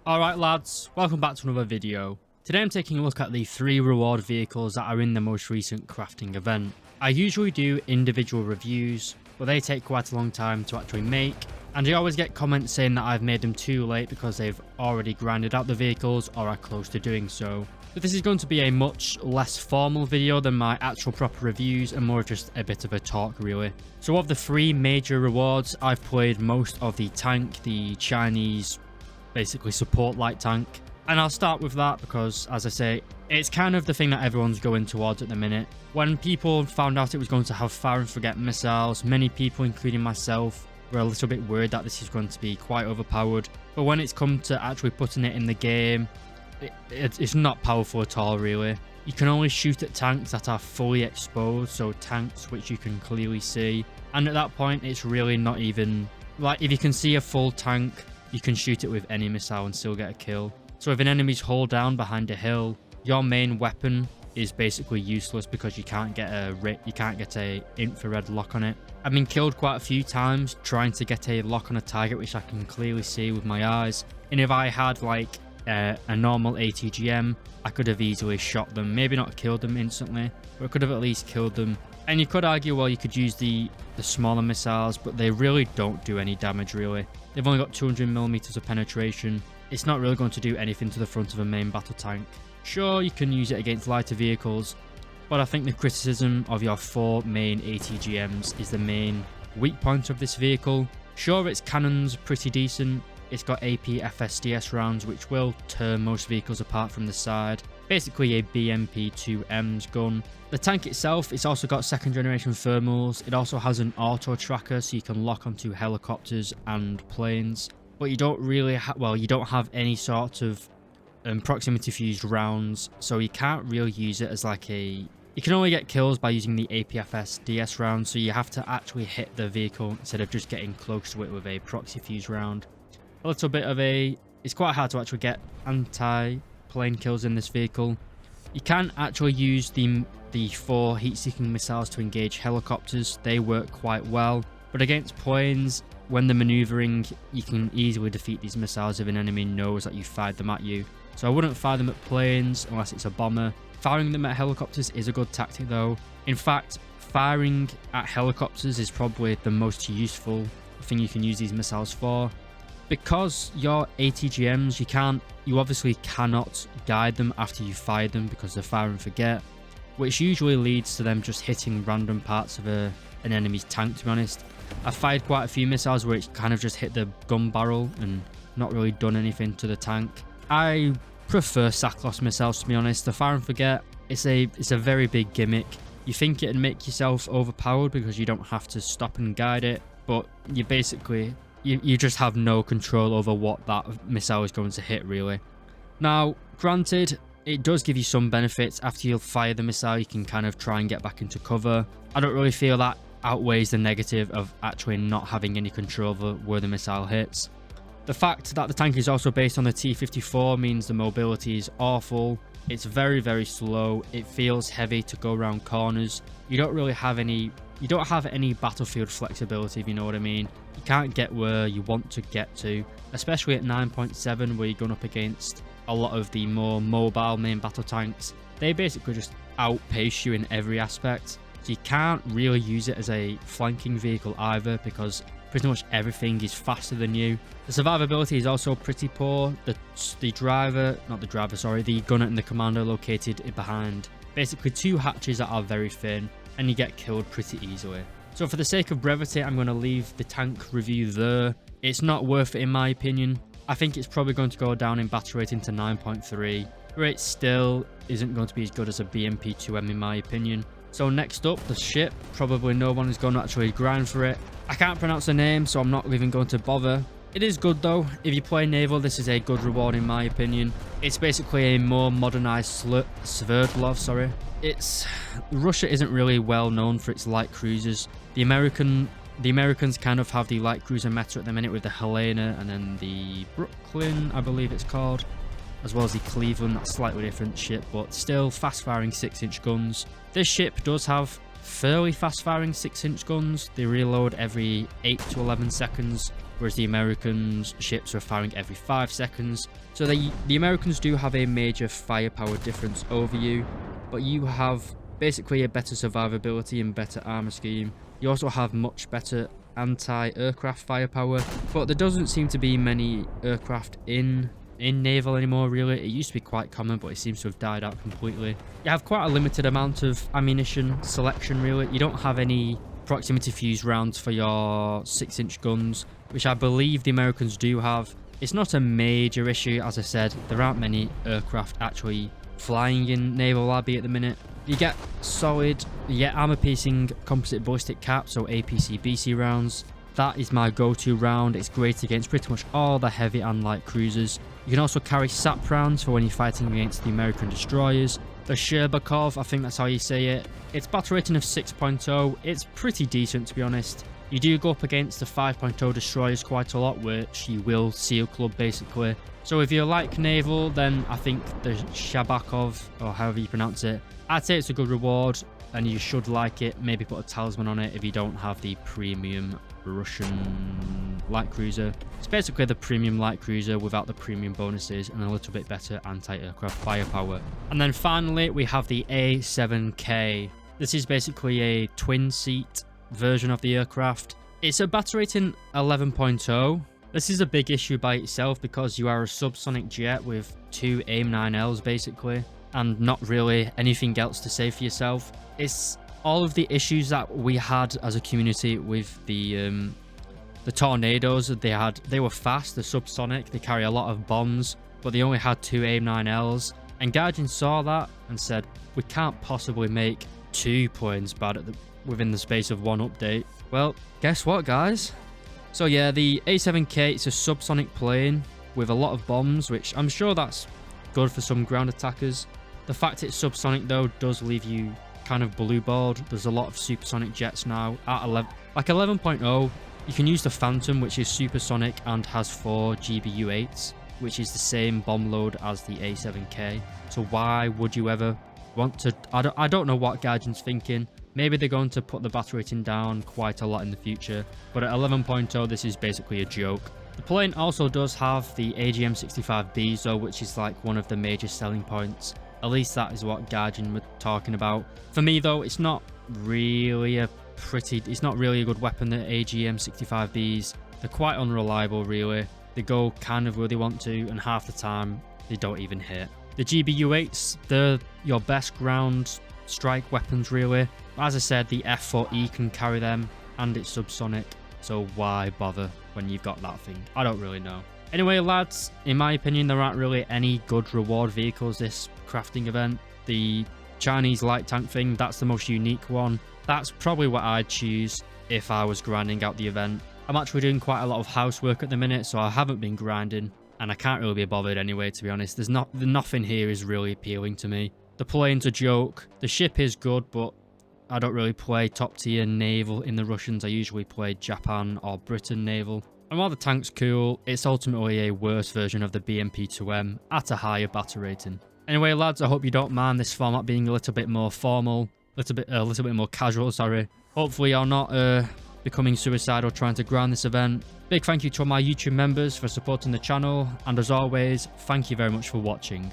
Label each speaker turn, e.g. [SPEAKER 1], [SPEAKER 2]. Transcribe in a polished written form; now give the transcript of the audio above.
[SPEAKER 1] Alright lads, welcome back to another video. Today I'm taking a look at the 3 reward vehicles that are in the most recent crafting event. I usually do individual reviews, but they take quite a long time to actually make, and I always get comments saying that I've made them too late because they've already grinded out the vehicles or are close to doing so. But this is going to be a much less formal video than my actual proper reviews and more just a bit of a talk really. So of the 3 major rewards, I've played most of the tank, the Chinese basically support light tank, and I'll start with that because, as I say, it's kind of the thing that everyone's going towards at the minute. When people found out it was going to have fire and forget missiles, many people including myself were a little bit worried that this is going to be quite overpowered, but when it's come to actually putting it in the game, it's not powerful at all really. You can only shoot at tanks that are fully exposed, so tanks which you can clearly see, and at that point it's really not even like, if you can see a full tank, you can shoot it with any missile and still get a kill. So if an enemy's hull down behind a hill, your main weapon is basically useless because you can't get a infrared lock on it. I've been killed quite a few times trying to get a lock on a target which I can clearly see with my eyes, and if I had like a normal ATGM, I could have easily shot them, maybe not killed them instantly, but I could have at least killed them. And you could argue, well, you could use the smaller missiles, but they really don't do any damage really. They've only got 200mm of penetration. It's not really going to do anything to the front of a main battle tank. Sure, you can use it against lighter vehicles, but I think the criticism of your 4 main ATGMs is the main weak point of this vehicle. Sure, its cannon's pretty decent. It's got AP FSDS rounds which will tear most vehicles apart from the side. Basically a BMP-2M's gun. The tank itself, it's also got 2nd generation thermals. It also has an auto tracker so you can lock onto helicopters and planes. But you don't really you don't have any sort of proximity fused rounds, so you can't really use it as like a... You can only get kills by using the APFS DS round, so you have to actually hit the vehicle instead of just getting close to it with a proxy fuse round. A little bit of a... It's quite hard to actually get anti-plane kills in this vehicle. You can actually use the 4 heat-seeking missiles to engage helicopters. They work quite well, but against planes, when they're maneuvering, you can easily defeat these missiles if an enemy knows that you fired them at you. So I wouldn't fire them at planes unless it's a bomber. Firing them at helicopters is a good tactic though. In fact, firing at helicopters is probably the most useful thing you can use these missiles for. Because your ATGMs, you obviously cannot guide them after you fired them because they're fire and forget, which usually leads to them just hitting random parts of an enemy's tank, to be honest. I've fired quite a few missiles where it's kind of just hit the gun barrel and not really done anything to the tank. I prefer SAKO missiles, to be honest. The fire and forget, it's a very big gimmick. You think it'd make yourself overpowered because you don't have to stop and guide it, but you basically... You just have no control over what that missile is going to hit, really. Now, granted, it does give you some benefits. After you fire the missile, you can kind of try and get back into cover. I don't really feel that outweighs the negative of actually not having any control over where the missile hits. The fact that the tank is also based on the T-54 means the mobility is awful. It's very, very slow. It feels heavy to go around corners. You don't have any battlefield flexibility, if you know what I mean. You can't get where you want to get to, especially at 9.7 where you're going up against a lot of the more mobile main battle tanks. They basically just outpace you in every aspect. So you can't really use it as a flanking vehicle either because pretty much everything is faster than you. The survivability is also pretty poor. The gunner and the commander are located behind basically 2 hatches that are very thin, and you get killed pretty easily. So for the sake of brevity, I'm going to leave the tank review there. It's not worth it in my opinion. I think it's probably going to go down in battle rating to 9.3, where it still isn't going to be as good as a BMP-2M in my opinion. So next up, the ship. Probably no one is going to actually grind for it. I can't pronounce the name, so I'm not even going to bother. It is good though. If you play Naval, this is a good reward in my opinion. It's basically a more modernized Sverdlov, Russia isn't really well known for its light cruisers. The Americans kind of have the light cruiser meta at the minute with the Helena and then the Brooklyn, I believe it's called, as well as the Cleveland. That's a slightly different ship, but still fast firing 6-inch guns. This ship does have fairly fast firing 6-inch guns. They reload every 8 to 11 seconds, whereas the Americans' ships are firing every 5 seconds. So the Americans do have a major firepower difference over you, but you have basically a better survivability and better armor scheme. You also have much better anti-aircraft firepower, but there doesn't seem to be many aircraft in naval anymore, really. It used to be quite common, but it seems to have died out completely. You have quite a limited amount of ammunition selection, really. You don't have any proximity fuse rounds for your 6-inch guns, which I believe the Americans do have. It's not a major issue. As I said, there aren't many aircraft actually flying in Naval Abbey at the minute. You get solid, armor-piercing composite ballistic caps, so APC-BC rounds. That is my go-to round. It's great against pretty much all the heavy and light cruisers. You can also carry SAP rounds for when you're fighting against the American destroyers. The Sherbakov, I think that's how you say it. Its battle rating of 6.0. It's pretty decent, to be honest. You do go up against the 5.0 destroyers quite a lot, which you will seal club basically. So if you like naval, then I think the Shabakov, or however you pronounce it, I'd say it's a good reward and you should like it. Maybe put a talisman on it if you don't have the premium Russian light cruiser. It's basically the premium light cruiser without the premium bonuses and a little bit better anti-aircraft firepower. And then finally we have the A7K. This is basically a twin seat version of the aircraft. It's a battle rating 11.0. This is a big issue by itself because you are a subsonic jet with 2 AIM-9Ls basically, and not really anything else to say for yourself. It's all of the issues that we had as a community with the Tornadoes. They were fast, they're subsonic, they carry a lot of bombs, but they only had 2 AIM-9Ls. And Gaijin saw that and said, we can't possibly make 2 planes bad within the space of 1 update. Well, guess what, guys? So yeah, the A7K, it's a subsonic plane with a lot of bombs, which I'm sure that's good for some ground attackers. The fact it's subsonic though does leave you kind of blue-balled. There's a lot of supersonic jets now at 11.0. You can use the Phantom, which is supersonic and has 4 GBU-8s, which is the same bomb load as the A7K. So why would you ever want to... I don't know what Gaijin's thinking. Maybe they're going to put the battle rating down quite a lot in the future, but at 11.0 this is basically a joke. The plane also does have the AGM-65Bs though, which is like one of the major selling points. At least that is what Gaijin were talking about. For me though, it's not really a good weapon, the AGM-65Bs. They're quite unreliable really. They go kind of where they want to, and half the time they don't even hit. The GBU-8s, they're your best ground strike weapons really. As I said, the F4E can carry them and it's subsonic, so why bother when you've got that thing? I don't really know. Anyway lads, in my opinion there aren't really any good reward vehicles this crafting event. The Chinese light tank thing, that's the most unique one. That's probably what I'd choose if I was grinding out the event. I'm actually doing quite a lot of housework at the minute, so I haven't been grinding and I can't really be bothered anyway, to be honest. Nothing here is really appealing to me. The plane's a joke. The ship is good, but I don't really play top tier naval in the Russians. I usually play Japan or Britain naval. And while the tank's cool, it's ultimately a worse version of the BMP-2M at a higher battle rating. Anyway lads, I hope you don't mind this format being a little bit more formal, a little bit more casual, sorry. Hopefully you're not becoming suicidal trying to grind this event. Big thank you to all my YouTube members for supporting the channel, and as always, thank you very much for watching.